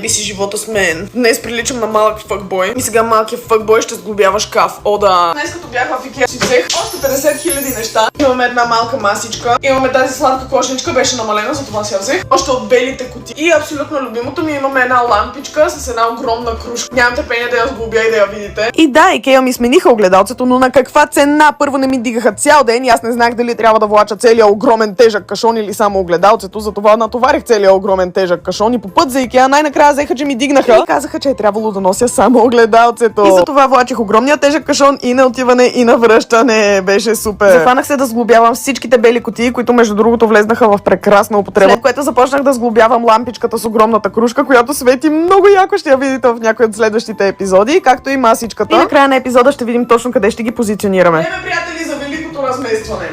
Би си живота с мен. Днес приличам на малък фъкбой. И сега малкият фъкбой ще сглобява шкаф. О, да. Днес като бях в Икеа си взех още 50 000 неща. Имаме една малка масичка. Имаме тази сладка кошничка, беше намалена, затова си я взех. Още от белите кутии. И абсолютно любимото ми имаме една лампичка с една огромна кружка. Нямам търпение да я сглобя и да я видите. И да, Икеа ми смениха огледалцето, но на каква цена? Първо не ми дигаха цял ден и аз не знах дали трябва да влача целия огромен тежък кашон или само огледалцето. Затова натоварих целия огромен тежък кашон и по път за Икеа най-накрая взеха, че ми дигнаха и казаха, че е трябвало да нося само огледалцето. И затова влачих огромния тежък кашон и на отиване, и на връщане. Беше супер. Захванах се да сглобявам всичките бели кутии, които между другото влезнаха в прекрасна употреба. След което започнах да сглобявам лампичката с огромната кружка, която свети много яко. Ще я видите в някои от следващите епизоди, както и масичката. И на края на епизода ще видим точно къде ще ги позиционираме. Приятели, за великото разместване.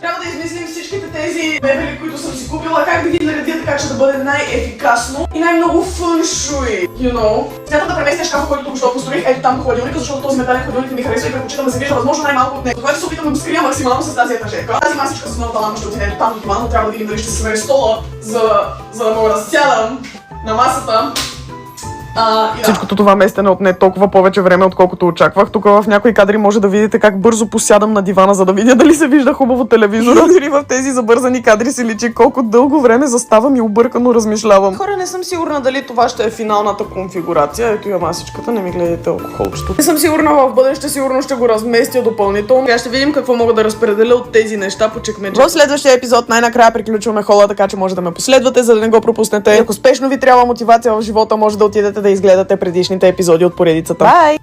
Трябва да измислим всичките тези мебели, които съм си купила, как да ги наредя така, че да бъде най-ефикасно и най-много фъншуй, you know. Смятам да преместя шкафа, който току-що построих, ето там хладилника, защото този метален хладилник ми харесва и предпочитам да се вижда възможно най-малко от него. Което се опитам да го скрия максимално с тази етажерка. Тази масичка с новата лампа ще отиде там оптимално, трябва да видим дали ще се свери стола, за да мога да сядам на масата. Да. Всичкото това местене отне толкова повече време, отколкото очаквах. Тук в някои кадри може да видите как бързо посядам на дивана, за да видя дали се вижда хубаво телевизора. Дори в тези забързани кадри се личи колко дълго време заставам и объркано размишлявам. Хора, не съм сигурна дали това ще е финалната конфигурация. Ето я масичката, не ми гледайте алкохолчето. Не съм сигурна, в бъдеще сигурно ще го разместя допълнително. Сега ще видим какво мога да разпределя от тези неща по чекмеджа. В следващия епизод най-накрая приключваме хола, така че може да ме последвате, за да не го пропуснете. Ако спешно ви трябва мотивация в живота, може да отидете да изгледате предишните епизоди от поредицата. Бай!